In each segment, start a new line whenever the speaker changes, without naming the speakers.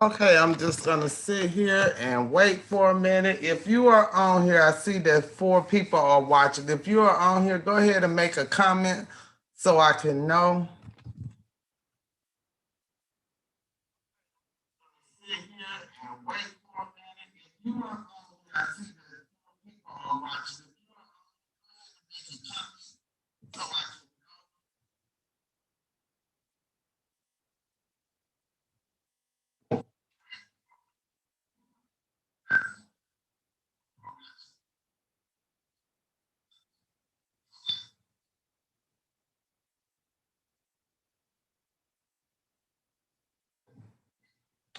Okay, I'm just gonna sit here and wait for a minute. If you are on here, I see that 4 people are watching. If you are on here, go ahead and make a comment so I can know. Sit here and wait for a minute. If you are on here, I see that 4 people are watching. If you are on here, make a comment so I can know.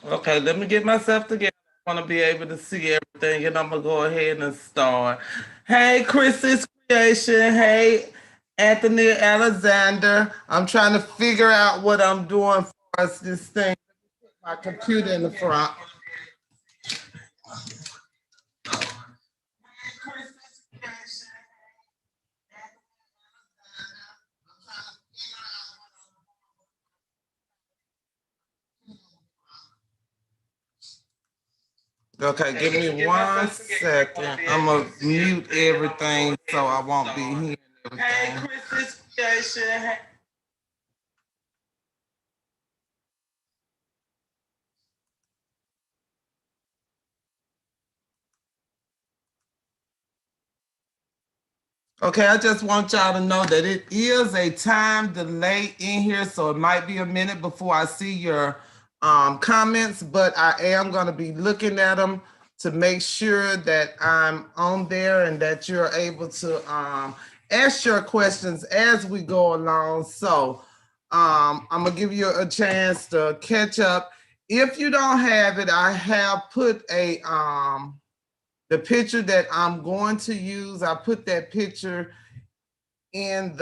Okay, let me get myself together. I want to be able to see everything, and I'm gonna go ahead and start. Hey, Chris's creation. Hey, Anthony Alexander. I'm trying to figure out what I'm doing for us this thing. My computer in the front. Okay, give me 1 second. I'm gonna mute everything so I won't be hearing everything. Hey, Chris's creation. Okay, I just want y'all to know that it is a time delay in here, so it might be a minute before I see your comments, but I am going to be looking at them to make sure that I'm on there and that you're able to ask your questions as we go along. So I'm going to give you a chance to catch up. If you don't have it, I have put the picture that I'm going to use. I put that picture in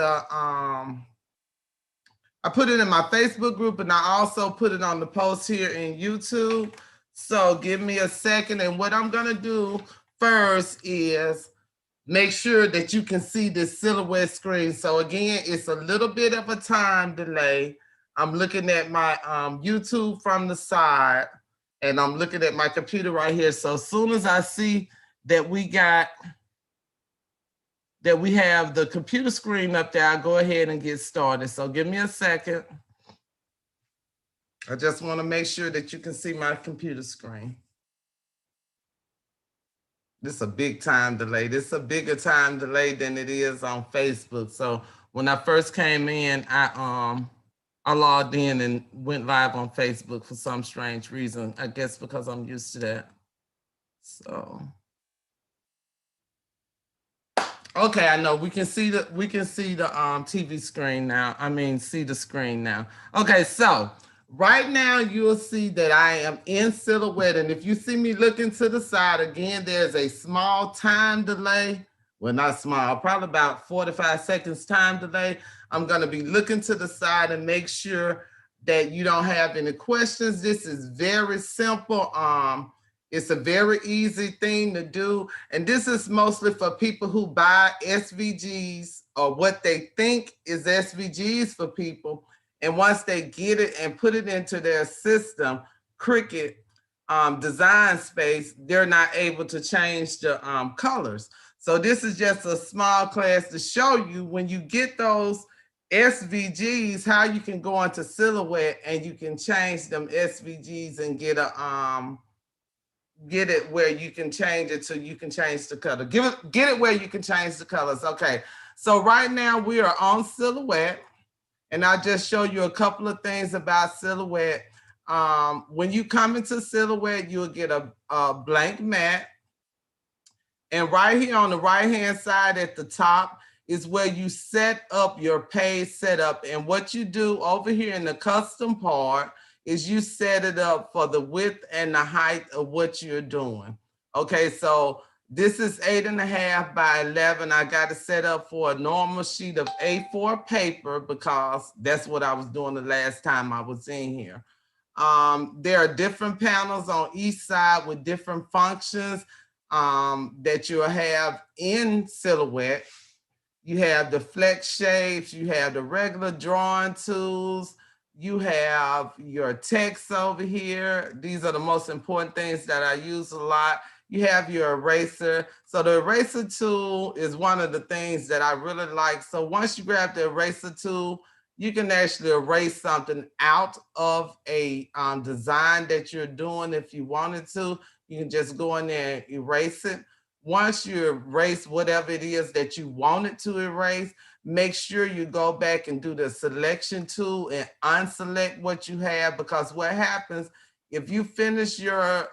I put it in my Facebook group, and I also put it on the post here in YouTube. So give me a second. And what I'm gonna do first is make sure that you can see this silhouette screen. So again, it's a little bit of a time delay. I'm looking at my YouTube from the side, and I'm looking at my computer right here. So as soon as I see that we have the computer screen up there, I'll go ahead and get started. So give me a second. I just want to make sure that you can see my computer screen. This is a big time delay. This is a bigger time delay than it is on Facebook. So when I first came in, I logged in and went live on Facebook for some strange reason. I guess because I'm used to that. So okay, I know we can see the TV screen now. I mean, see the screen now. Okay, so right now you'll see that I am in silhouette, and if you see me looking to the side again, there's a small time delay. Well, not small, probably about 45 seconds time delay. I'm gonna be looking to the side and make sure that you don't have any questions. This is very simple. It's a very easy thing to do. And this is mostly for people who buy SVGs or what they think is SVGs for people. And once they get it and put it into their system, Cricut design space, they're not able to change the colors. So this is just a small class to show you when you get those SVGs, how you can go into Silhouette and you can change them SVGs and get it where you can change it so you can change the color. Get it where you can change the colors. Okay. So right now we are on Silhouette, and I'll just show you a couple of things about Silhouette. When you come into Silhouette, you'll get a blank mat. And right here on the right-hand side at the top is where you set up your page setup. And what you do over here in the custom part is you set it up for the width and the height of what you're doing. Okay, so this is 8.5 by 11. I got it set up for a normal sheet of A4 paper because that's what I was doing the last time I was in here. There are different panels on each side with different functions that you'll have in Silhouette. You have the flex shapes, you have the regular drawing tools, You have your text over here. These are the most important things that I use a lot. You have your eraser. So the eraser tool is one of the things that I really like. So once you grab the eraser tool, you can actually erase something out of a design that you're doing. If you wanted to, you can just go in there and erase it. Once you erase whatever it is that you wanted to erase, make sure you go back and do the selection tool and unselect what you have, because what happens if you finish your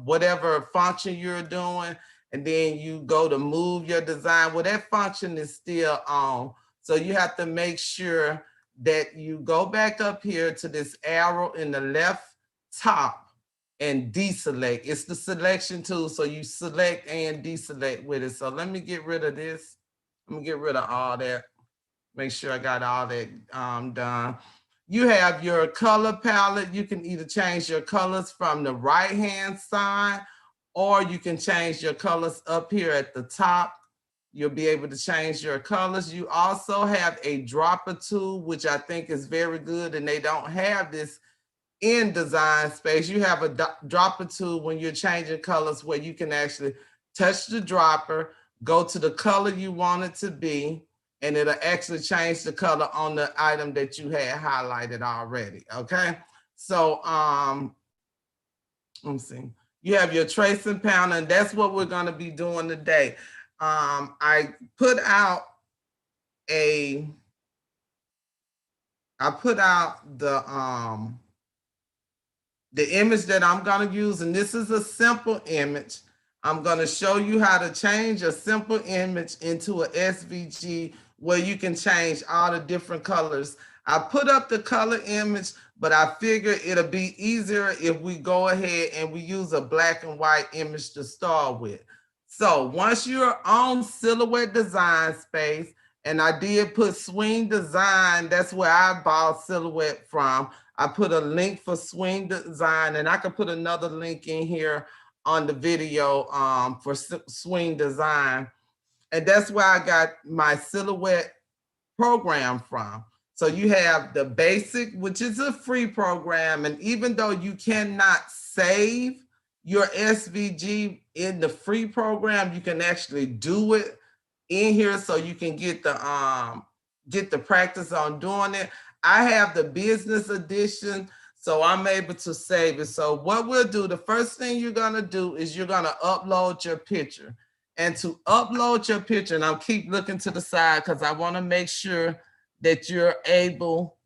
whatever function you're doing and then you go to move your design, well, that function is still on. So you have to make sure that you go back up here to this arrow in the left top and deselect. It's the selection tool. So you select and deselect with it. So let me get rid of this. I'm gonna get rid of all that. Make sure I got all that done. You have your color palette. You can either change your colors from the right-hand side, or you can change your colors up here at the top. You'll be able to change your colors. You also have a dropper tool, which I think is very good, and they don't have this in Design Space. You have a dropper tool when you're changing colors where you can actually touch the dropper, go to the color you want it to be, and it'll actually change the color on the item that you had highlighted already, okay? So, let me see. You have your tracing panel, and that's what we're gonna be doing today. I put out the image that I'm gonna use, and this is a simple image. I'm gonna show you how to change a simple image into a SVG where you can change all the different colors. I put up the color image, but I figure it'll be easier if we go ahead and we use a black and white image to start with. So once you're on Silhouette Design Space, and I did put Swing Design, that's where I bought Silhouette from. I put a link for Swing Design, and I can put another link in here on the video for Swing Design. And that's where I got my Silhouette program from. So you have the basic, which is a free program. And even though you cannot save your SVG in the free program, you can actually do it in here so you can get the practice on doing it. I have the business edition, so I'm able to save it. So what we'll do, the first thing you're gonna do is you're gonna upload your picture. And to upload your picture, and I'll keep looking to the side because I wanna make sure that you're able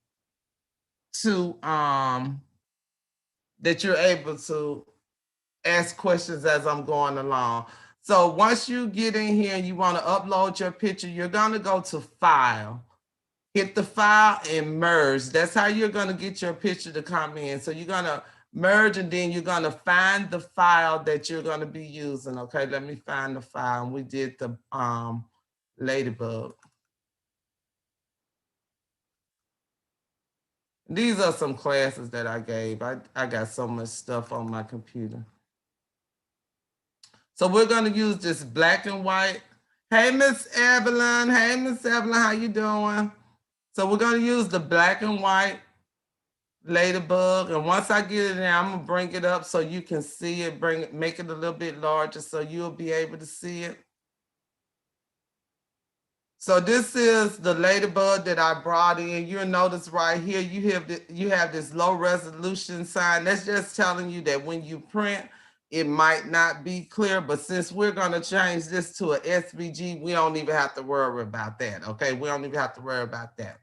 to ask questions as I'm going along. So once you get in here and you want to upload your picture, you're going to go to File, hit the File and Merge. That's how you're going to get your picture to come in. So you're going to merge, and then you're going to find the file that you're going to be using. Okay, let me find the file. We did the ladybug. These are some classes that I gave. I got so much stuff on my computer. So we're going to use this black and white. Hey, Miss Evelyn. Hey, Miss Evelyn, how you doing? So we're going to use the black and white ladybug. And once I get it in, I'm going to bring it up so you can see it, make it a little bit larger so you'll be able to see it. So this is the ladybug that I brought in. You'll notice right here, you have this low resolution sign. That's just telling you that when you print, it might not be clear, but since we're gonna change this to a SVG, we don't even have to worry about that, okay? We don't even have to worry about that.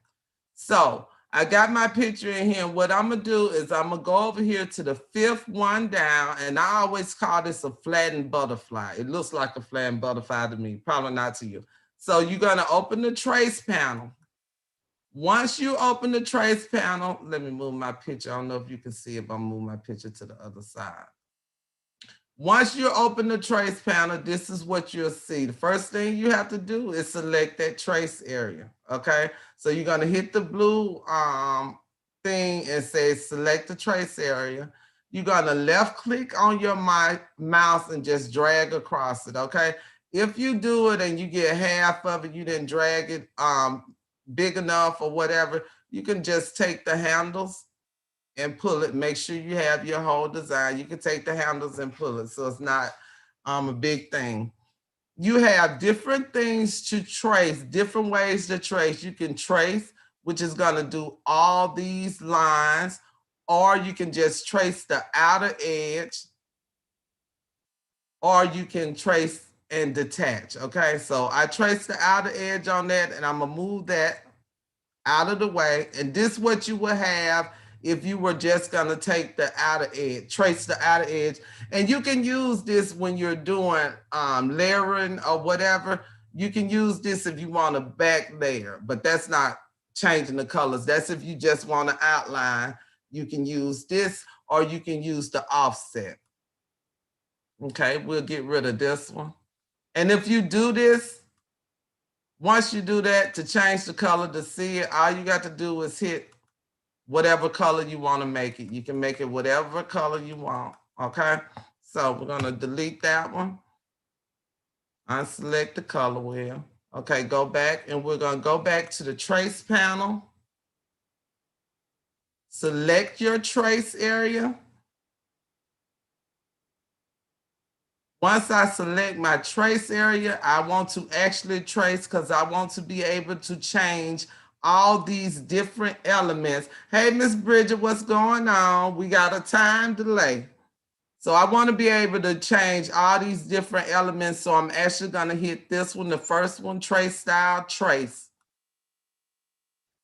So I got my picture in here, and what I'm gonna do is I'm gonna go over here to the 5th one down, and I always call this a flattened butterfly. It looks like a flattened butterfly to me, probably not to you. So you're gonna open the trace panel. Once you open the trace panel, let me move my picture. I don't know if you can see it, but I'm moving my picture to the other side. Once you open the trace panel, this is what you'll see. The first thing you have to do is select that trace area, okay? So you're gonna hit the blue thing and say select the trace area. You're gonna left click on your mouse and just drag across it, okay? If you do it and you get half of it, you didn't drag it, big enough or whatever, you can just take the handles and pull it. Make sure you have your whole design. You can take the handles and pull it, so it's not a big thing. You have different things to trace, different ways to trace. You can trace, which is going to do all these lines, or you can just trace the outer edge, or you can trace and detach. Okay, so I trace the outer edge on that, and I'm gonna move that out of the way. And this is what you will have if you were just gonna take the outer edge, trace the outer edge. And you can use this when you're doing layering or whatever. You can use this if you want a back layer, but that's not changing the colors. That's if you just want to outline. You can use this, or you can use the offset. Okay, we'll get rid of this one. And if you do this, once you do that, to change the color, to see it, all you got to do is hit whatever color you want to make it. You can make it whatever color you want, okay? So we're gonna delete that one. Unselect the color wheel. Okay, go back, and we're gonna go back to the trace panel. Select your trace area. Once I select my trace area, I want to actually trace because I want to be able to change all these different elements. Hey, Miss Bridget, what's going on? We got a time delay. So I want to be able to change all these different elements. So I'm actually going to hit this one, the first one, trace style, trace.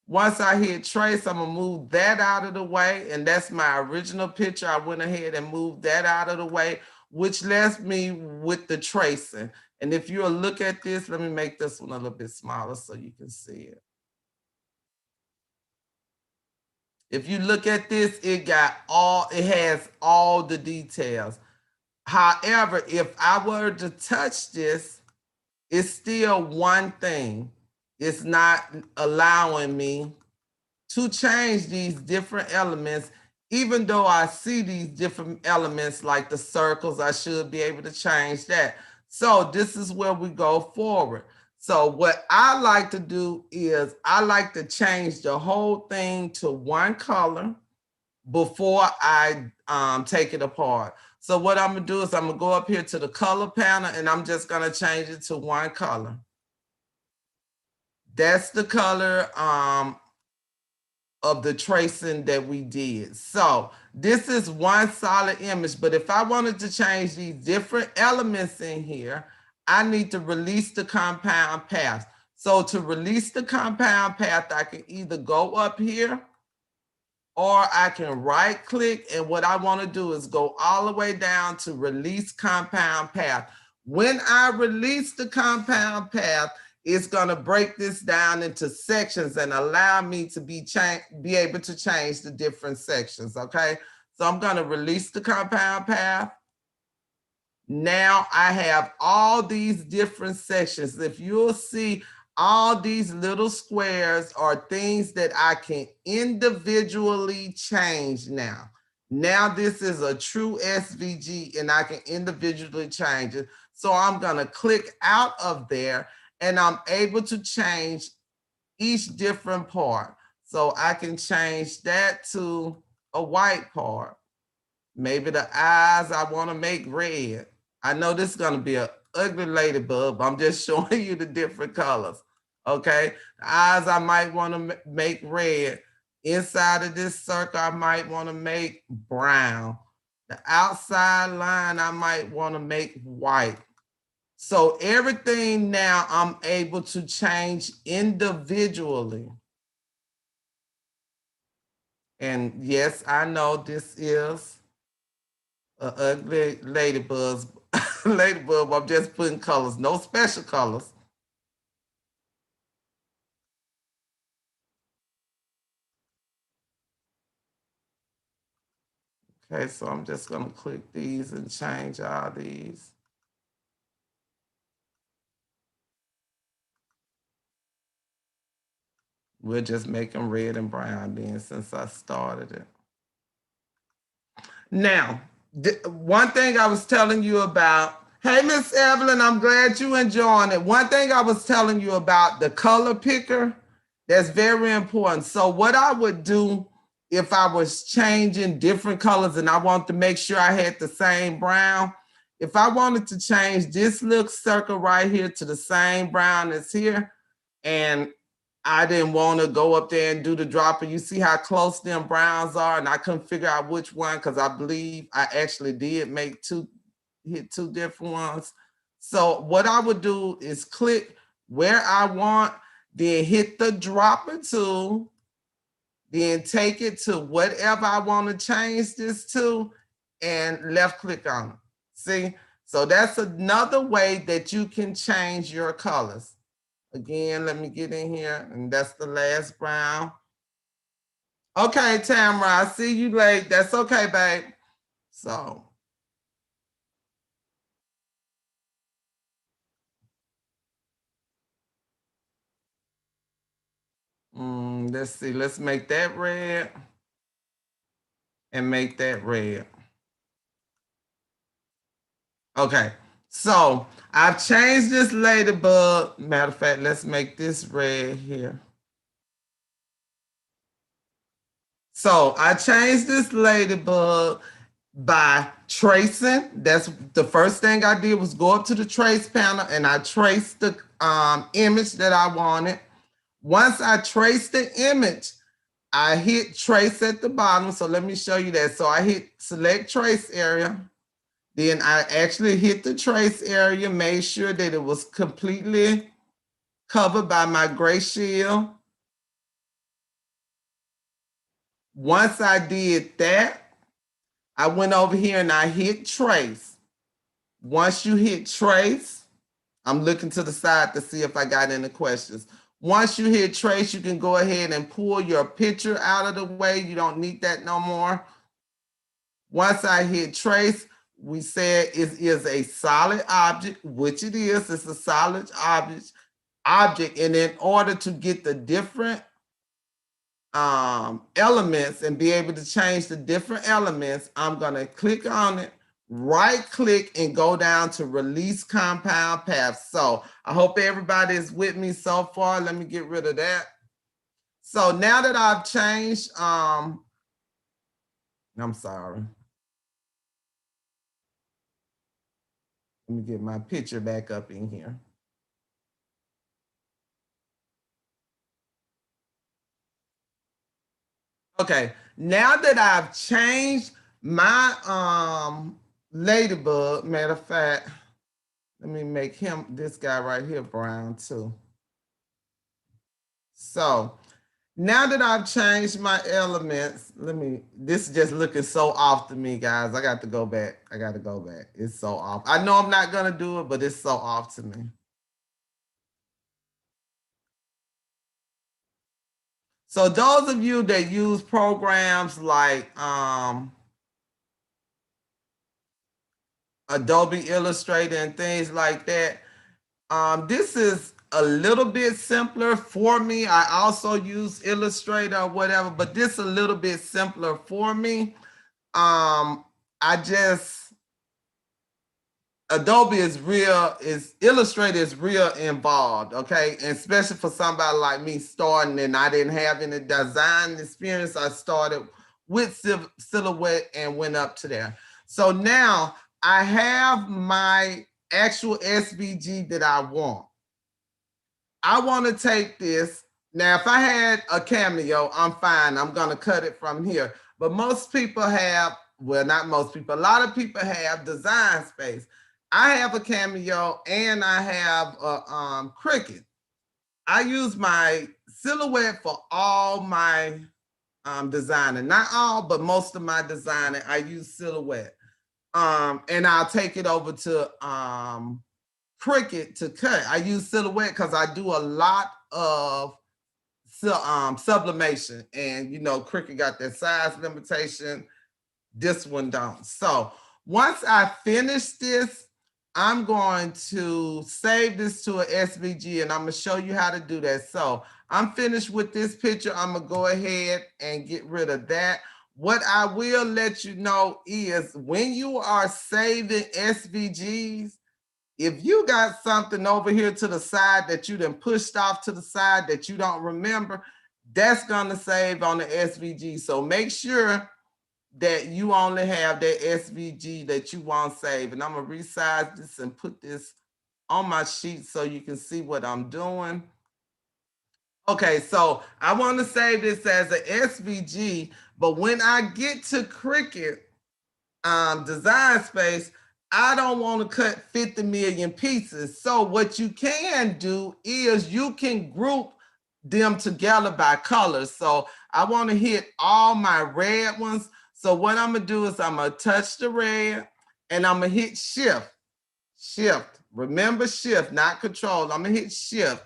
Once I hit trace, I'm going to move that out of the way. And that's my original picture. I went ahead and moved that out of the way, which left me with the tracing. And if you'll look at this, let me make this one a little bit smaller so you can see it. If you look at this, it has all the details. However, if I were to touch this, it's still one thing. It's not allowing me to change these different elements. Even though I see these different elements like the circles, I should be able to change that. So this is where we go forward. So what I like to do is I like to change the whole thing to one color before I take it apart. So what I'm gonna do is I'm gonna go up here to the color panel, and I'm just gonna change it to one color. That's the color of the tracing that we did. So this is one solid image, but if I wanted to change these different elements in here, I need to release the compound path. So to release the compound path, I can either go up here, or I can right click, and what I want to do is go all the way down to release compound path. When I release the compound path, it's going to break this down into sections and allow me to be able to change the different sections, okay? So I'm going to release the compound path. Now I have all these different sections. If you'll see, all these little squares are things that I can individually change now. Now this is a true SVG, and I can individually change it. So I'm going to click out of there, and I'm able to change each different part. So I can change that to a white part. Maybe the eyes I want to make red. I know this is going to be an ugly ladybug. I'm just showing you the different colors. Okay, the eyes I might want to make red. Inside of this circle, I might want to make brown. The outside line, I might want to make white. So everything now I'm able to change individually. And yes, I know this is an ugly ladybug. Ladybug, I'm just putting colors, no special colors. Okay, so I'm just gonna click these and change all these. We'll just make them red and brown then, since I started it. Now, one thing I was telling you about, hey, Miss Evelyn, I'm glad you enjoying it. One thing I was telling you about the color picker That's very important. So what I would do if I was changing different colors and I want to make sure I had the same brown, if I wanted to change this little circle right here to the same brown as here, and I didn't want to go up there and do the dropper. You see how close them browns are, and I couldn't figure out which one because I believe I actually did hit two different ones. So what I would do is click where I want, then hit the dropper tool, then take it to whatever I want to change this to, and left click on it. See? So that's another way that you can change your colors. Again, let me get in here, and that's the last brown. Okay, Tamara, I see you late. That's okay, babe. So. Let's see, let's make that red and make that red. Okay, so I've changed this ladybug. Matter of fact, let's make this red here. So I changed this ladybug by tracing. That's the first thing I did was go up to the trace panel and I traced the image that I wanted. Once I traced the image, I hit trace at the bottom. So let me show you that. So I hit select trace area. Then I actually hit the trace area, made sure that it was completely covered by my gray shield. Once I did that, I went over here and I hit trace. Once you hit trace, I'm looking to the side to see if I got any questions. Once you hit trace, you can go ahead and pull your picture out of the way. You don't need that no more. Once I hit trace, we said it is a solid object, which it is. It's a solid object. And in order to get the different elements and be able to change the different elements, I'm going to click on it, right click, and go down to release compound path. So I hope everybody is with me so far. Let me get rid of that. So now that I've changed, I'm sorry. Let me get my picture back up in here. Okay, now that I've changed my ladybug, matter of fact, let me make this guy right here, brown too. So now that I've changed my elements, this is just looking so off to me, guys. I got to go back. It's so off. I know I'm not gonna do it, but it's so off to me. So those of you that use programs like Adobe Illustrator and things like that, this is a little bit simpler for me. I also use Illustrator or whatever, but this is a little bit simpler for me. Adobe Illustrator is real involved, okay? And especially for somebody like me starting and I didn't have any design experience. I started with Silhouette and went up to there. So now I have my actual SVG that I want. I want to take this. Now, if I had a Cameo, I'm fine. I'm going to cut it from here. But most people have, well, not most people, a lot of people have Design Space. I have a Cameo and I have a Cricut. I use my Silhouette for all my designing. Not all, but most of my designing, I use Silhouette. And I'll take it over to Cricut to cut. I use Silhouette because I do a lot of sublimation. And, you know, Cricut got that size limitation. This one don't. So once I finish this, I'm going to save this to an SVG and I'm going to show you how to do that. So I'm finished with this picture. I'm going to go ahead and get rid of that. What I will let you know is when you are saving SVGs, If you got something over here to the side that you done pushed off to the side that you don't remember, that's gonna save on the SVG. So make sure that you only have that SVG that you want saved. And I'm gonna resize this and put this on my sheet so you can see what I'm doing. Okay, so I want to save this as a SVG, but when I get to Cricut design space, I don't want to cut 50 million pieces. So what you can do is you can group them together by color. So I want to hit all my red ones. So what I'm gonna do is I'm gonna touch the red and I'm gonna hit shift. Shift. Remember shift, not control. I'm gonna hit shift.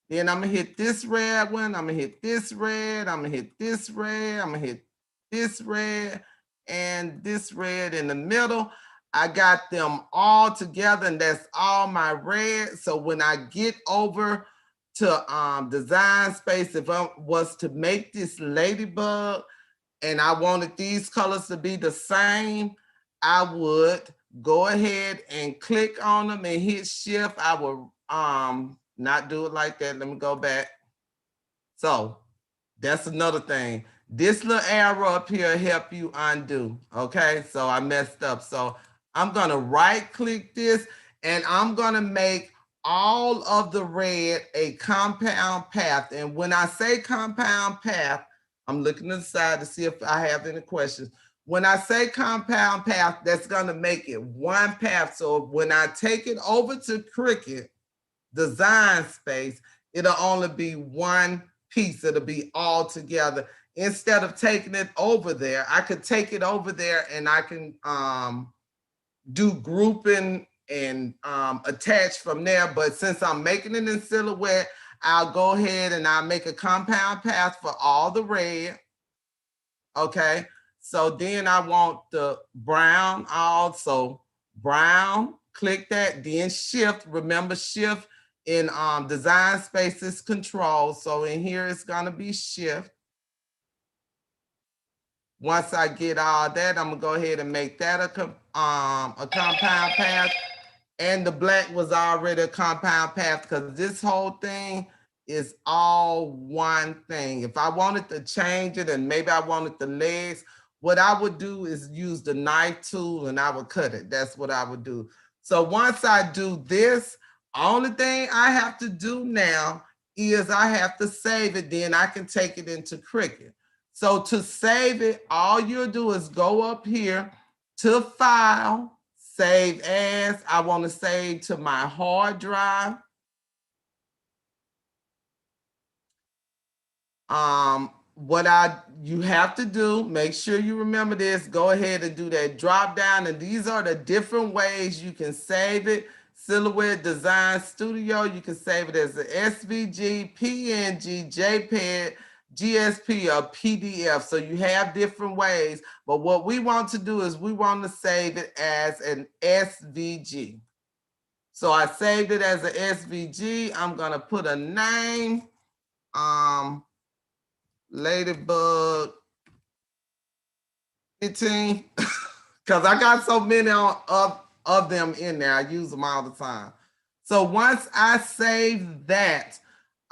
Then I'm gonna hit this red one. I'm gonna hit this red. I'm gonna hit this red. I'm gonna hit this red and this red in the middle. I got them all together, and that's all my red. So when I get over to design space, if I was to make this ladybug and I wanted these colors to be the same, I would go ahead and click on them and hit shift. I would not do it like that. Let me go back. So that's another thing. This little arrow up here help you undo. Okay, so I messed up. So I'm gonna right click this and I'm gonna make all of the red a compound path. And when I say compound path, I'm looking to the side to see if I have any questions. When I say compound path, that's gonna make it one path. So when I take it over to Cricut design space, it'll only be one piece. It'll be all together. Instead of taking it over there, I could take it over there and I can do grouping and attach from there. But since I'm making it in silhouette, I'll go ahead and I'll make a compound path for all the red. Okay, so then I want the brown also. Brown, click that, then shift. Remember shift in design spaces control. So in here it's gonna be shift. Once I get all that, I'm gonna go ahead and make that a compound path. And the black was already a compound path because this whole thing is all one thing. If I wanted to change it and maybe I wanted the legs, what I would do is use the knife tool and I would cut it. That's what I would do. So once I do this, only thing I have to do now is I have to save it. Then I can take it into Cricut. So to save it, all you'll do is go up here to File, Save As. I want to save to my hard drive. What you have to do, make sure you remember this, go ahead and do that drop down. And these are the different ways you can save it. Silhouette Design Studio, you can save it as an SVG, PNG, JPEG, GSP, or PDF. So you have different ways, but what we want to do is we want to save it as an SVG. So I saved it as an SVG. I'm gonna put a name, Ladybug 15, because I got so many of them in there. I use them all the time. So once I save that,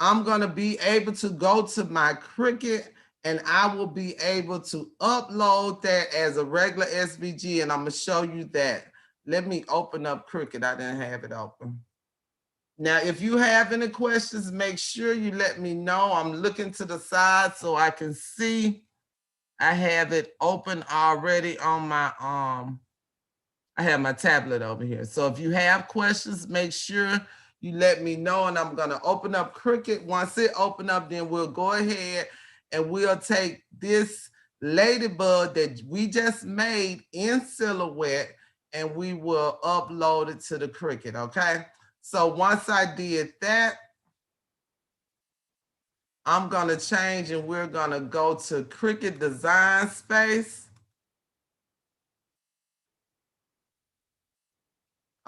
I'm gonna be able to go to my Cricut and I will be able to upload that as a regular SVG, and I'm gonna show you that. Let me open up Cricut. I didn't have it open. Now, if you have any questions, make sure you let me know. I'm looking to the side so I can see. I have it open already on my I have my tablet over here. So if you have questions, make sure you let me know, and I'm gonna open up Cricut. Once it open up, then we'll go ahead and we'll take this ladybug that we just made in Silhouette and we will upload it to the Cricut, okay? So once I did that, I'm gonna change and we're gonna go to Cricut Design Space.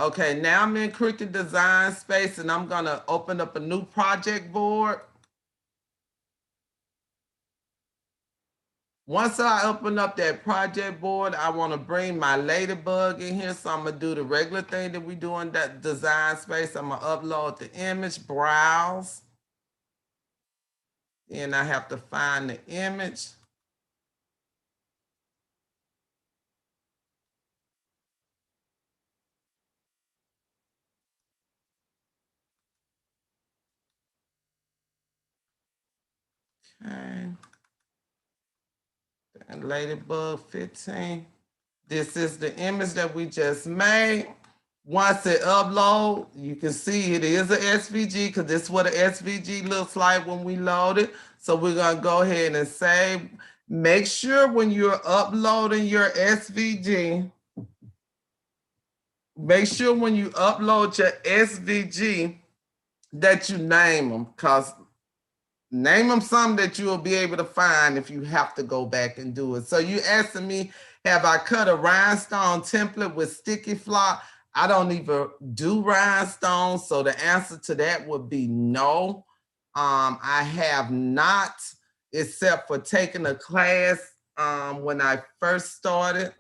Okay, now I'm in Cricut Design Space and I'm gonna open up a new project board. Once I open up that project board, I want to bring my ladybug in here. So I'm going to do the regular thing that we do in that design space. I'm going to upload the image, browse. Then I have to find the image. Okay. And ladybug 15. This is the image that we just made. Once it upload, you can see it is a SVG because this is what an SVG looks like when we load it. So we're going to go ahead and save. Make sure when you're uploading your SVG, make sure when you upload your SVG that you name them, because name them something that you will be able to find if you have to go back and do it. So you asking me, have I cut a rhinestone template with sticky flock? I don't even do rhinestones. So the answer to that would be no. I have not, except for taking a class when I first started.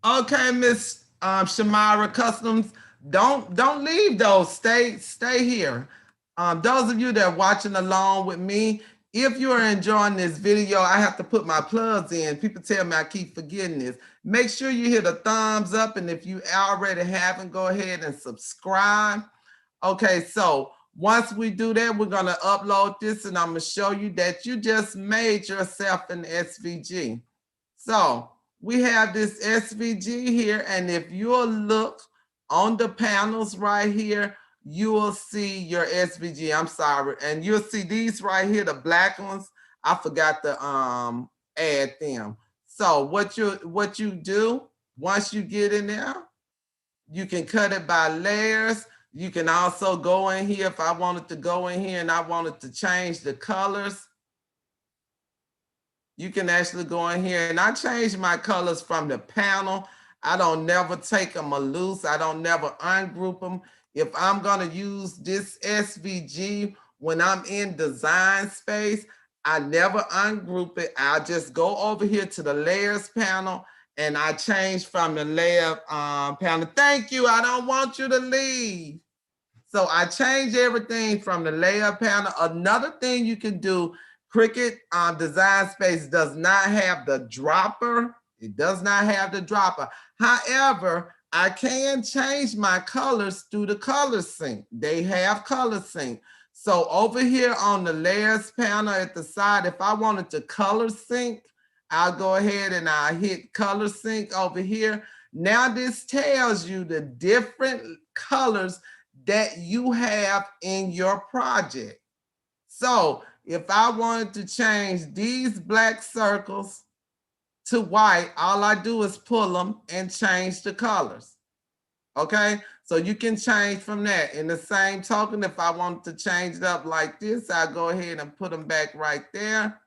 Okay, Miss Shamara Customs, don't leave those. Stay here. Those of you that are watching along with me, if you are enjoying this video, I have to put my plugs in. People tell me I keep forgetting this. Make sure you hit a thumbs up, and if you already haven't, go ahead and subscribe. Okay, so once we do that, we're gonna upload this, and I'm gonna show you that you just made yourself an SVG. So we have this SVG here, and if you'll look on the panels right here, you will see your SVG. I'm sorry, and you'll see these right here, the black ones. I forgot to add them. So what you do once you get in there, you can cut it by layers. You can also go in here if I wanted to go in here and I wanted to change the colors. You can actually go in here, and I change my colors from the panel. I don't never take them loose. I don't never ungroup them. If I'm gonna use this SVG when I'm in design space, I never ungroup it. I just go over here to the layers panel and I change from the layer panel. Thank you, I don't want you to leave. So I change everything from the layer panel. Another thing you can do, Cricut Design Space does not have the dropper. It does not have the dropper. However, I can change my colors through the color sync. They have color sync. So over here on the layers panel at the side, if I wanted to color sync, I'll go ahead and I'll hit color sync over here. Now this tells you the different colors that you have in your project. So if I wanted to change these black circles to white, all I do is pull them and change the colors. Okay, so you can change from that. In the same token, if I wanted to change it up like this, I'll go ahead and put them back right there.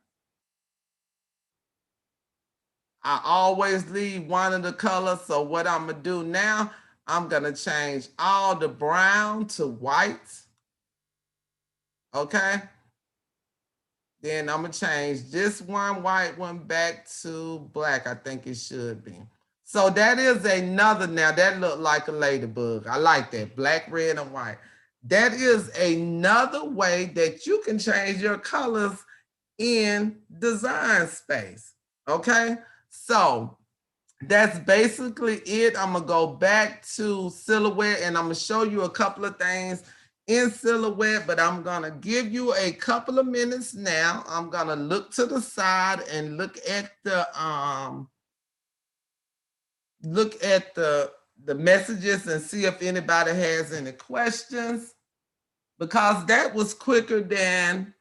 I always leave one of the colors. So what I'm gonna do now, I'm gonna change all the brown to white. Okay. Then I'm gonna change this one white one back to black. I think it should be. So that is another, now that look like a ladybug. I like that, black, red, and white. That is another way that you can change your colors in design space, okay? So that's basically it. I'm gonna go back to Silhouette and I'm gonna show you a couple of things in Silhouette, but I'm gonna give you a couple of minutes now. I'm gonna look to the side and look at the messages and see if anybody has any questions, because that was quicker than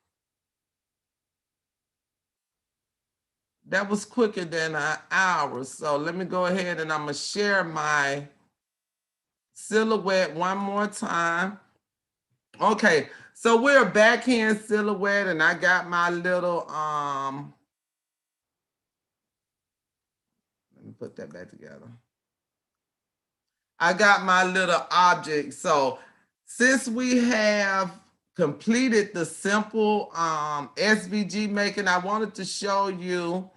an hour. So let me go ahead and I'm gonna share my Silhouette one more time. Okay, so we're back here in Silhouette and I got my little, let me put that back together. I got my little object. So since we have completed the simple SVG making, I wanted to show you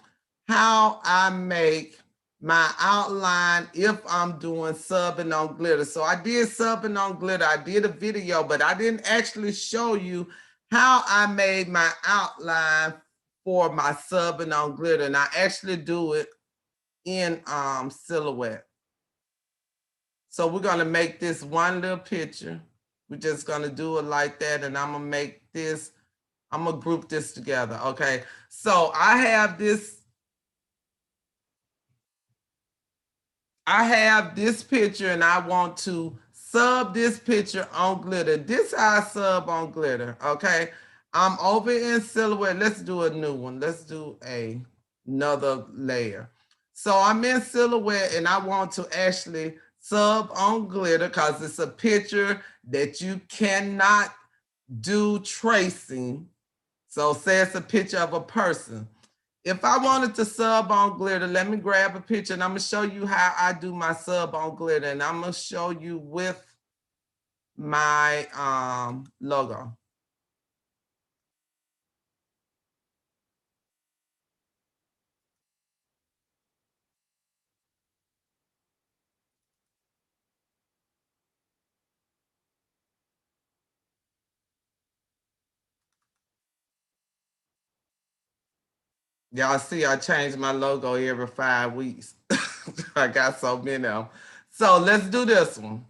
how I make my outline if I'm doing subbing on glitter. So I did subbing on glitter. I did a video, but I didn't actually show you how I made my outline for my subbing on glitter. And I actually do it in Silhouette. So we're gonna make this one little picture. We're just gonna do it like that, and I'm gonna make this, I'm gonna group this together, okay? So I have this picture, and I want to sub this picture on glitter. This how I sub on glitter, okay? I'm over in Silhouette. Let's do a new one. Let's do another layer. So I'm in Silhouette, and I want to actually sub on glitter because it's a picture that you cannot do tracing. So say it's a picture of a person. If I wanted to sub on glitter, let me grab a picture, and I'm gonna show you how I do my sub on glitter, and I'm gonna show you with my logo. Y'all see I change my logo every 5 weeks. I got so many of them. So let's do this one.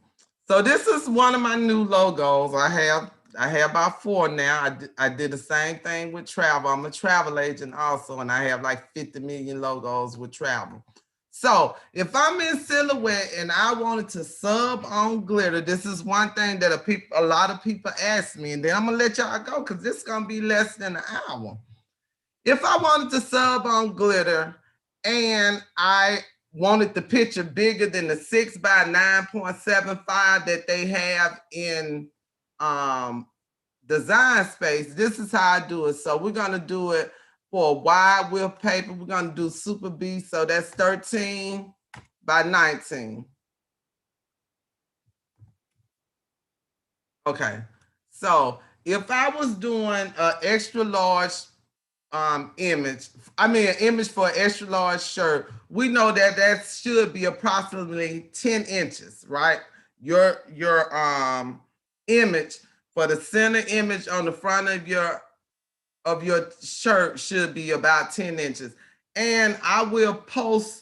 So this is one of my new logos. I have about 4 now. I did the same thing with travel. I'm a travel agent also, and I have like 50 million logos with travel. So if I'm in Silhouette and I wanted to sub on glitter, this is one thing that a lot of people ask me, and then I'm gonna let y'all go because this is gonna be less than an hour. If I wanted to sub on glitter and I wanted the picture bigger than the 6 by 9.75 that they have in Design Space, this is how I do it. So we're gonna do it for a wide width paper. We're gonna do Super B, so that's 13 by 19. Okay, so if I was doing an extra large image, an image for an extra large shirt, we know that that should be approximately 10 inches, right? Your image for the center image on the front of your shirt should be about 10 inches. And I will post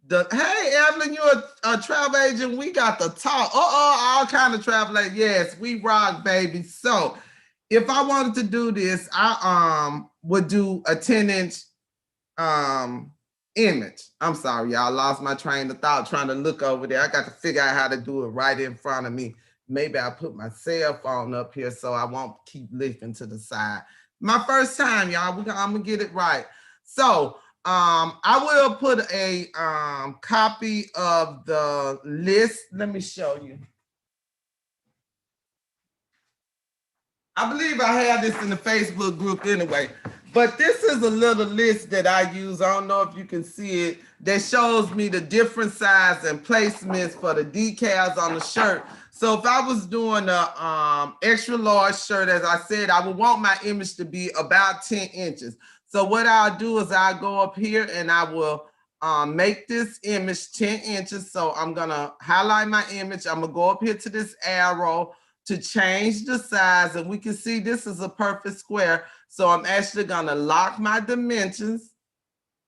hey, Evelyn, you're a travel agent. We got the talk. All kind of travel agents. Yes, we rock, baby. So if I wanted to do this, I would do a 10-inch image. I'm sorry, y'all. I lost my train of thought trying to look over there. I got to figure out how to do it right in front of me. Maybe I put my cell phone up here so I won't keep lifting to the side. My first time, y'all. I'm gonna get it right. So I will put a copy of the list. Let me show you. I believe I have this in the Facebook group anyway, but this is a little list that I use. I don't know if you can see it, that shows me the different size and placements for the decals on the shirt. So if I was doing a extra large shirt, as I said, I would want my image to be about 10 inches. So what I'll do is I'll go up here and I will make this image 10 inches. So I'm gonna highlight my image. I'm gonna go up here to this arrow to change the size, and we can see this is a perfect square. So I'm actually gonna lock my dimensions.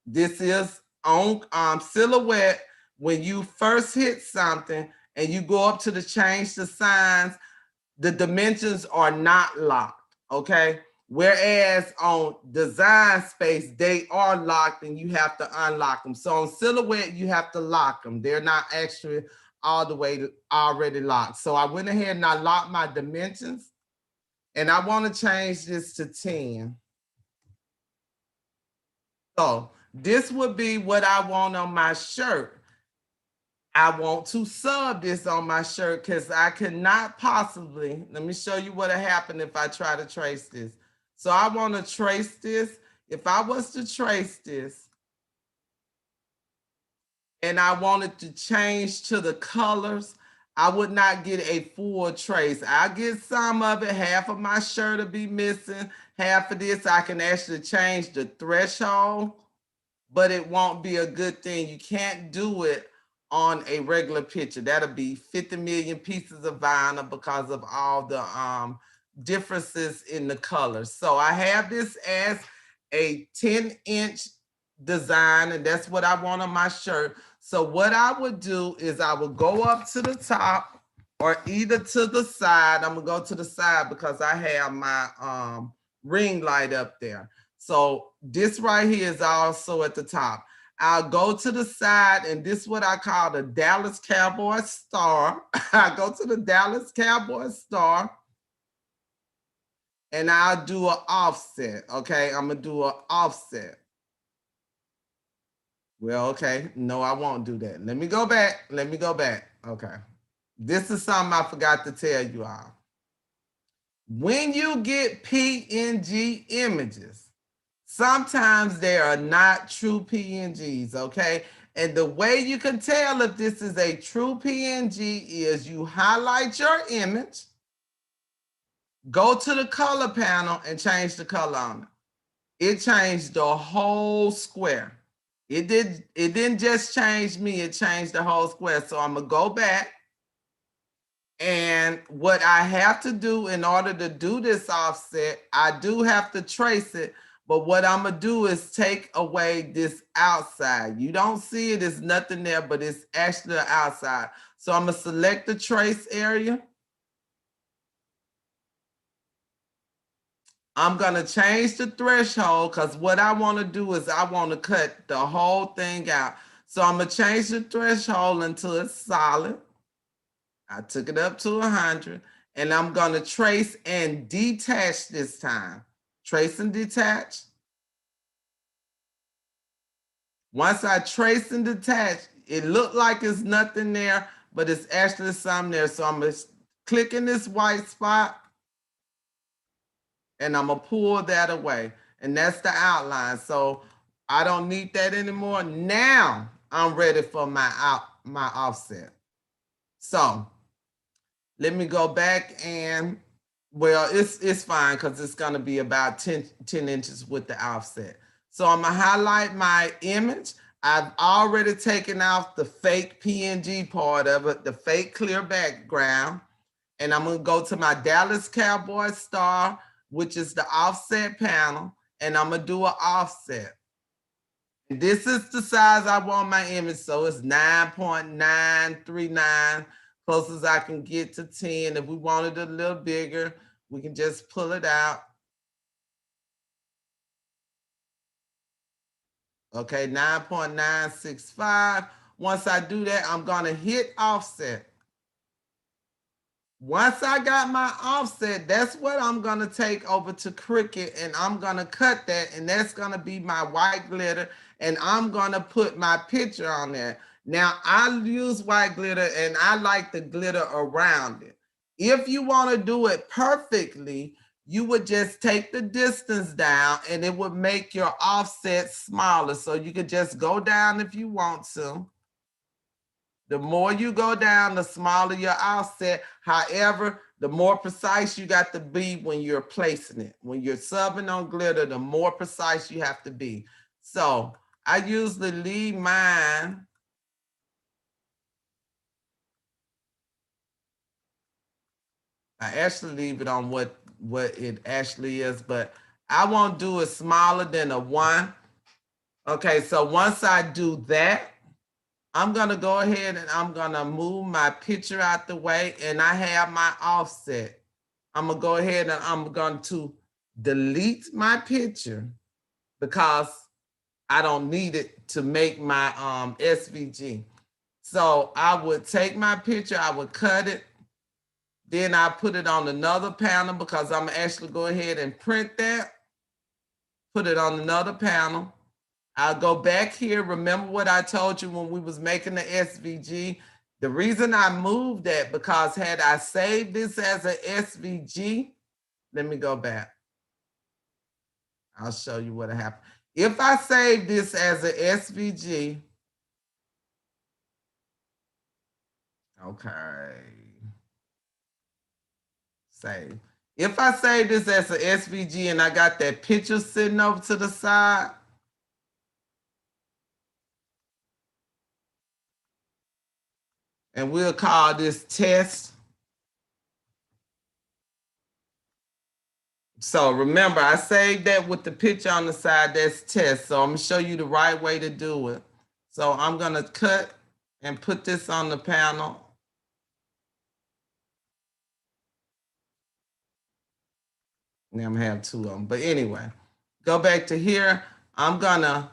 This is on Silhouette. When you first hit something and you go up to the change the signs, the dimensions are not locked, okay? Whereas on Design Space, they are locked and you have to unlock them. So on Silhouette, you have to lock them. They're not actually all the way already locked. So I went ahead and I locked my dimensions, and I want to change this to 10. So this would be what I want on my shirt. I want to sub this on my shirt because I cannot possibly, let me show you what would happen if I try to trace this. So I want to trace this. If I was to trace this and I wanted to change to the colors, I would not get a full trace. I get some of it, half of my shirt will be missing, half of this. I can actually change the threshold, but it won't be a good thing. You can't do it on a regular picture. That'll be 50 million pieces of vinyl because of all the differences in the colors. So I have this as a 10-inch design, and that's what I want on my shirt. So what I would do is I would go up to the top or either to the side. I'm gonna go to the side because I have my ring light up there. So this right here is also at the top. I'll go to the side, and this is what I call the Dallas Cowboy star. I go to the Dallas Cowboy star, and I'll do an offset. Okay, I'm gonna do an offset. Well, okay, no, I won't do that. Let me go back. Let me go back. Okay, this is something I forgot to tell you all. When you get PNG images, sometimes they are not true PNGs, okay? And the way you can tell if this is a true PNG is you highlight your image, go to the color panel and change the color on it. It changed the whole square. It didn't just change me, it changed the whole square. So I'm gonna go back, and what I have to do in order to do this offset, I do have to trace it, but what I'm gonna do is take away this outside. You don't see it, there's nothing there, but it's actually the outside. So I'm gonna select the trace area. I'm gonna change the threshold because what I wanna do is I wanna cut the whole thing out. So I'm gonna change the threshold until it's solid. I took it up to 100, and I'm gonna trace and detach this time. Trace and detach. Once I trace and detach, it looked like it's nothing there, but it's actually something there. So I'm gonna click in this white spot, and I'm gonna pull that away. And that's the outline. So I don't need that anymore. Now I'm ready for my offset. So let me go back, and well, it's fine because it's gonna be about 10 inches with the offset. So I'm gonna highlight my image. I've already taken out the fake PNG part of it, the fake clear background. And I'm gonna go to my Dallas Cowboy star, which is the offset panel, and I'm gonna do an offset. And this is the size I want my image, so it's 9.939, close as I can get to 10. If we wanted it a little bigger, we can just pull it out. Okay, 9.965. Once I do that, I'm gonna hit offset. Once I got my offset, that's what I'm gonna take over to Cricut, and I'm gonna cut that, and that's gonna be my white glitter, and I'm gonna put my picture on there. Now, I use white glitter, and I like the glitter around it. If you wanna do it perfectly, you would just take the distance down, and it would make your offset smaller. So you could just go down if you want to. The more you go down, the smaller your offset. However, the more precise you got to be when you're placing it. When you're subbing on glitter, the more precise you have to be. So I usually leave mine. I actually leave it on what it actually is, but I won't do it smaller than a 1. Okay, so once I do that, I'm gonna go ahead and I'm gonna move my picture out the way, and I have my offset. I'm gonna go ahead and I'm going to delete my picture because I don't need it to make my SVG. So I would take my picture, I would cut it, then I put it on another panel because I'm actually go ahead and print that, put it on another panel. I'll go back here. Remember what I told you when we was making the SVG? The reason I moved that because had I saved this as a SVG, let me go back. I'll show you what happened. If I save this as a SVG, Okay. Save. If I save this as a SVG and I got that picture sitting over to the side, and we'll call this test. So remember, I saved that with the picture on the side, that's test. So I'm gonna show you the right way to do it. So I'm gonna cut and put this on the panel. Now I'm gonna have two of them. But anyway, go back to here. I'm gonna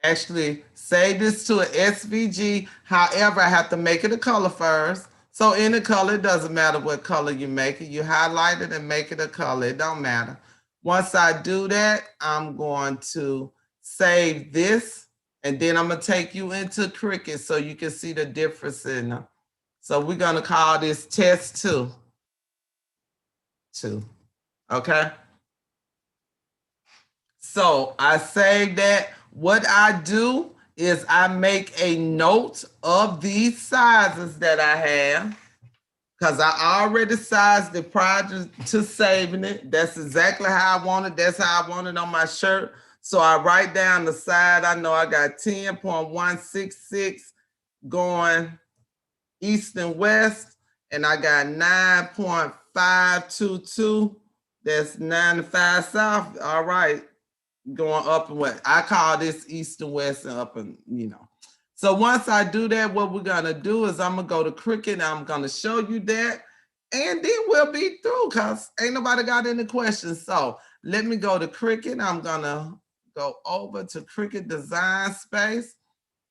actually save this to an SVG. However, I have to make it a color first. So in the color, it doesn't matter what color you make it. You highlight it and make it a color. It don't matter. Once I do that, I'm going to save this. And then I'm going to take you into Cricut so you can see the difference in them. So we're going to call this test 2. Okay? So I saved that. What I do is I make a note of these sizes that I have because I already sized it prior to saving it. That's exactly how I want it. That's how I want it on my shirt. So I write down the side. I know I got 10.166 going east and west, and I got 9.522. That's 95 south. All right. Going up and west. I call this east and west and up and, So once I do that, what we're going to do is I'm going to go to Cricut and I'm going to show you that. And then we'll be through because ain't nobody got any questions. So let me go to Cricut. I'm going to go over to Cricut Design Space.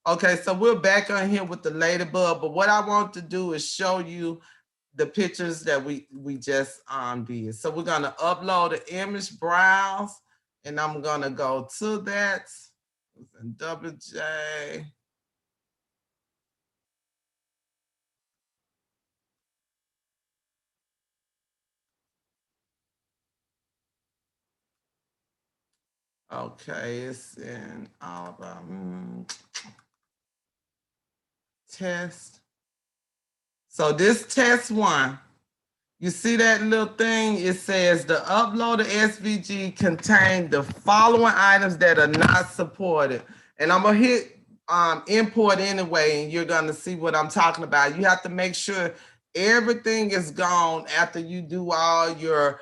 Okay, so we're back on here with the ladybug. But what I want to do is show you the pictures that we just did. So we're going to upload the image, browse. And I'm going to go to that. Double J. Okay, it's in all about test. So this test 1, you see that little thing? It says the uploaded SVG contain the following items that are not supported. And I'm going to hit import anyway, and you're going to see what I'm talking about. You have to make sure everything is gone after you do all your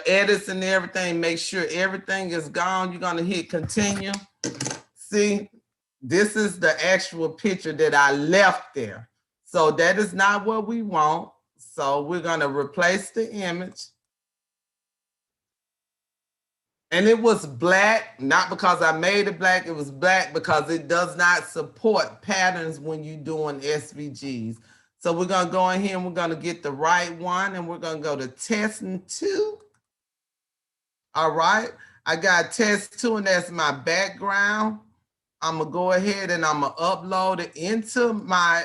edits and everything. Make sure everything is gone. You're going to hit continue. See, this is the actual picture that I left there. So that is not what we want. So we're going to replace the image. And it was black, not because I made it black. It was black because it does not support patterns when you're doing SVGs. So we're going to go in here and we're going to get the right one. And we're going to go to testing 2. All right. I got test 2 and that's my background. I'm going to go ahead and I'm going to upload it into my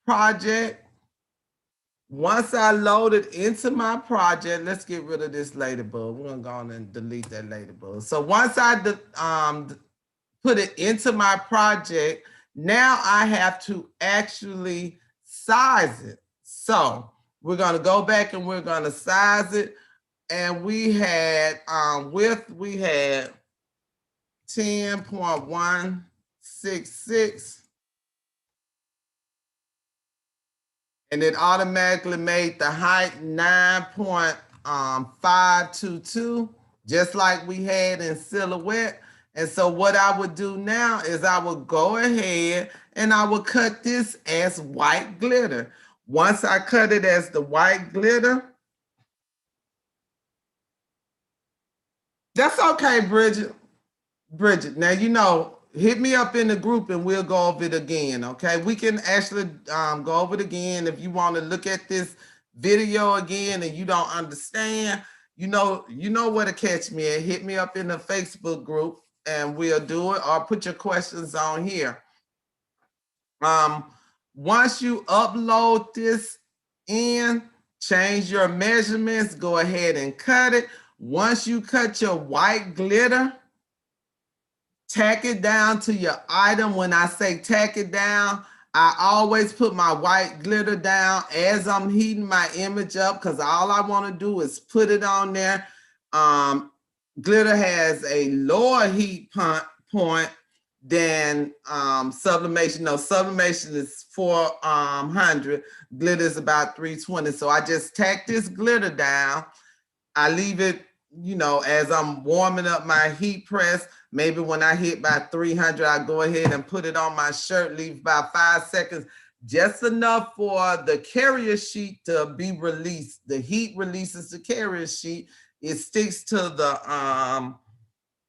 project. Once I load it into my project, let's get rid of this ladybug. We're going to go on and delete that ladybug. So once I put it into my project, now I have to actually size it. So we're going to go back and we're going to size it. And we had width, we had 10.166. And it automatically made the height 9.522, just like we had in silhouette. And so what I would do now is I would go ahead and I would cut this as white glitter. Once I cut it as the white glitter, that's okay, Bridget. Bridget, now, hit me up in the group and we'll go over it again, okay? We can actually go over it again. If you want to look at this video again and you don't understand, you know where to catch me at. Hit me up in the Facebook group and we'll do it, or put your questions on here. Once you upload this in, change your measurements, go ahead and cut it. Once you cut your white glitter, tack it down to your item. When I say tack it down, I always put my white glitter down as I'm heating my image up, because all I want to do is put it on there. Glitter has a lower heat point than sublimation. No, sublimation is 400. Glitter is about 320. So I just tack this glitter down. I leave it, as I'm warming up my heat press. Maybe when I hit by 300, I go ahead and put it on my shirt, leave about 5 seconds, just enough for the carrier sheet to be released. The heat releases the carrier sheet. It sticks to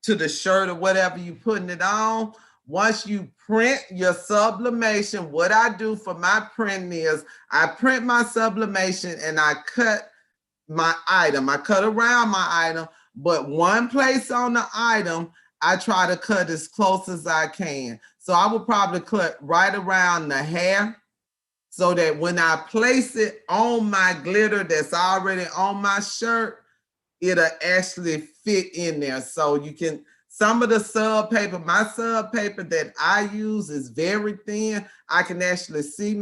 the shirt or whatever you're putting it on. Once you print your sublimation, what I do for my printing is I print my sublimation and I cut my item. I cut around my item, but one place on the item, I try to cut as close as I can. So I would probably cut right around the hair, so that when I place it on my glitter that's already on my shirt, it'll actually fit in there. So you can, some of the sub paper, my sub paper that I use is very thin. I can actually see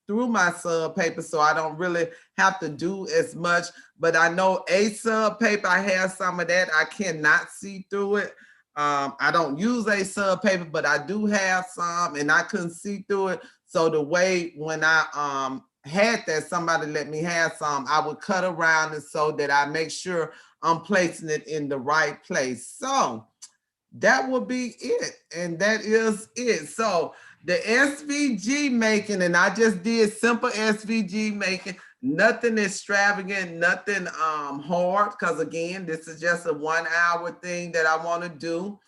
through my sub paper, so I don't really have to do as much. But I know a sub paper, I have some of that. I cannot see through it. I don't use a sub paper, but I do have some, and I couldn't see through it. So the way when I had that, somebody let me have some, I would cut around it so that I make sure I'm placing it in the right place. So that will be it, and that is it. So the SVG making, and I just did simple SVG making, nothing extravagant, nothing hard, because again, this is just a 1 hour thing that I want to do.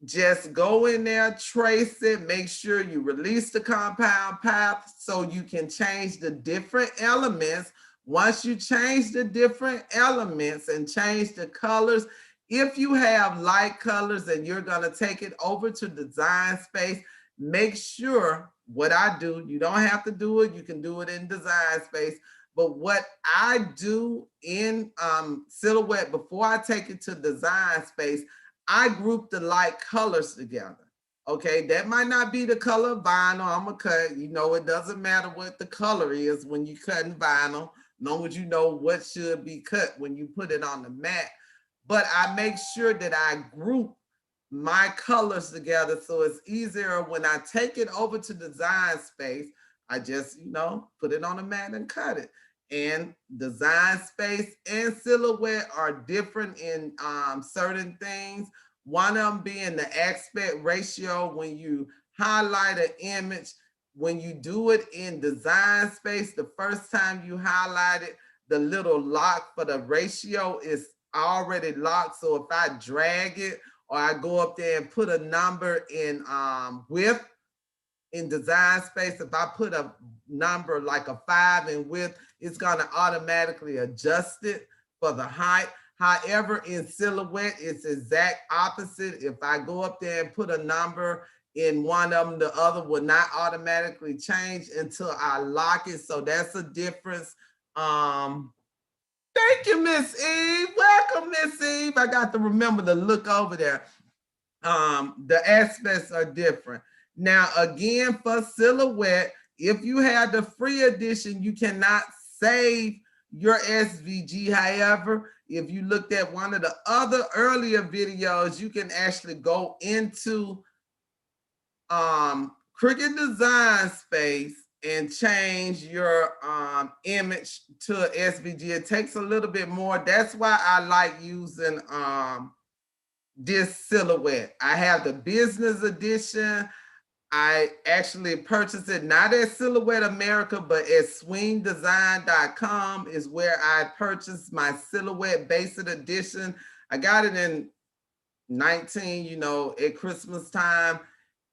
Just go in there, trace it, make sure you release the compound path so you can change the different elements. Once you change the different elements and change the colors, if you have light colors and you're going to take it over to Design Space, make sure what I do, you don't have to do it, you can do it in Design Space. But what I do in Silhouette, before I take it to Design Space, I group the light colors together. Okay, that might not be the color of vinyl I'm gonna cut. It doesn't matter what the color is when you're cutting vinyl, as long as you know what should be cut when you put it on the mat. But I make sure that I group my colors together, so it's easier when I take it over to Design Space. I just, put it on the mat and cut it. And Design Space and Silhouette are different in certain things. One of them being the aspect ratio. When you highlight an image, when you do it in Design Space, the first time you highlight it, the little lock for the ratio is already locked. So if I drag it, or I go up there and put a number in width in Design Space, if I put a number like a 5 in width, it's gonna automatically adjust it for the height. However, in Silhouette, it's exact opposite. If I go up there and put a number in one of them, the other will not automatically change until I lock it. So that's a difference. Thank you, Miss Eve. Welcome, Miss Eve. I got to remember to look over there. The aspects are different. Now, again, for Silhouette, if you have the free edition, you cannot save your SVG. However, if you looked at one of the other earlier videos, you can actually go into Cricut Design Space and change your image to SVG. It takes a little bit more. That's why I like using this Silhouette. I have the business edition. I actually purchased it not at Silhouette America, but at swingdesign.com is where I purchased my Silhouette Basic Edition. I got it in 19, at Christmas time.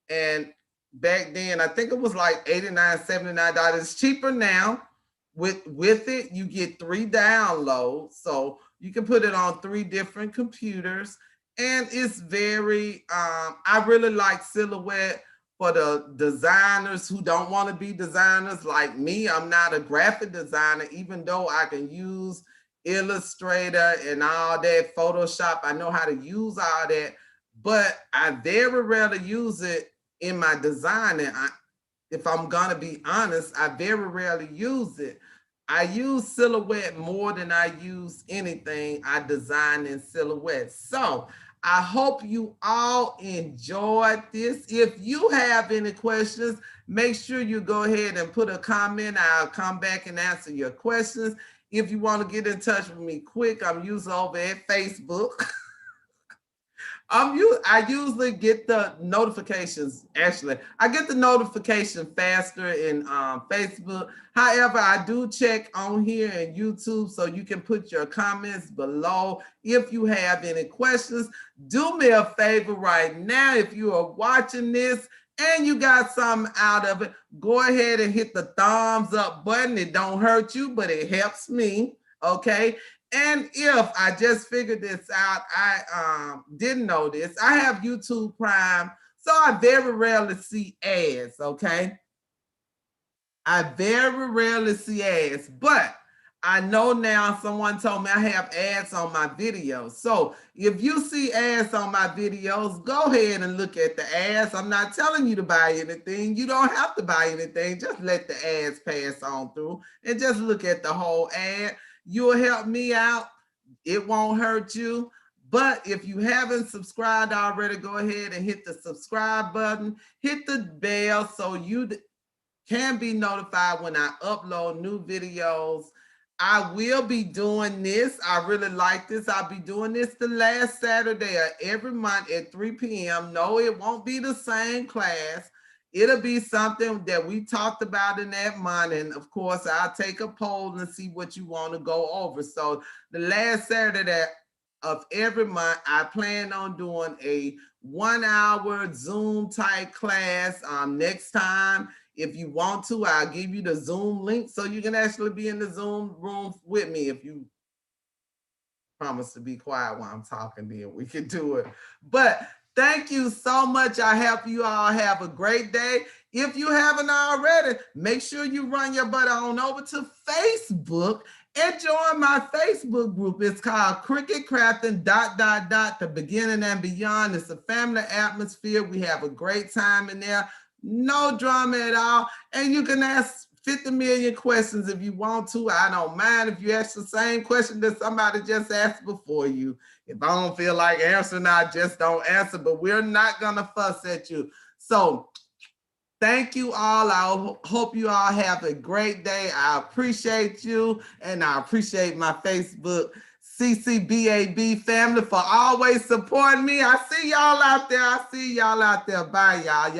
And back then, I think it was like $89, $79. It's cheaper now. With it, you get 3 downloads. So you can put it on 3 different computers. And it's very, I really like Silhouette for the designers who don't want to be designers like me. I'm not a graphic designer, even though I can use Illustrator and all that, Photoshop. I know how to use all that. but I very rarely use it in my designing. If I'm gonna be honest, I very rarely use it. I use silhouette more than I use anything I design in silhouette. So I hope you all enjoyed this. If you have any questions, make sure you go ahead and put a comment. I'll come back and answer your questions. If you want to get in touch with me quick, I'm usually over at Facebook. I usually get the notifications. Actually, I get the notification faster in Facebook. However, I do check on here in YouTube, so you can put your comments below if you have any questions. Do me a favor right now, if you are watching this and you got something out of it, go ahead and hit the thumbs up button. It don't hurt you, but it helps me. Okay. And if I just figured this out, I didn't know this. I have YouTube Prime, so I very rarely see ads, okay? I very rarely see ads, but I know now someone told me I have ads on my videos. So if you see ads on my videos, go ahead and look at the ads. I'm not telling you to buy anything. You don't have to buy anything. Just let the ads pass on through and just look at the whole ad. You'll help me out. It won't hurt you. But if you haven't subscribed already, go ahead and hit the subscribe button. Hit the bell so you can be notified when I upload new videos. I will be doing this. I really like this. I'll be doing this the last Saturday of every month at 3 p.m. No, it won't be the same class. It'll be something that we talked about in that month. And of course, I'll take a poll and see what you want to go over. So the last Saturday of every month, I plan on doing a 1 hour Zoom type class. Next time, if you want to, I'll give you the Zoom link so you can actually be in the Zoom room with me. If you promise to be quiet while I'm talking, then we can do it. But thank you so much. I hope you all have a great day. If you haven't already, make sure you run your butt on over to Facebook and join my Facebook group. It's called Cricket Crafting ... The Beginning and Beyond. It's a family atmosphere. We have a great time in there. No drama at all. And you can ask 50 million questions if you want to. I don't mind if you ask the same question that somebody just asked before you. If I don't feel like answering, I just don't answer, but we're not gonna fuss at you. So thank you all. I hope you all have a great day. I appreciate you, and I appreciate my Facebook CCBAB family for always supporting me. I see y'all out there. Bye, y'all.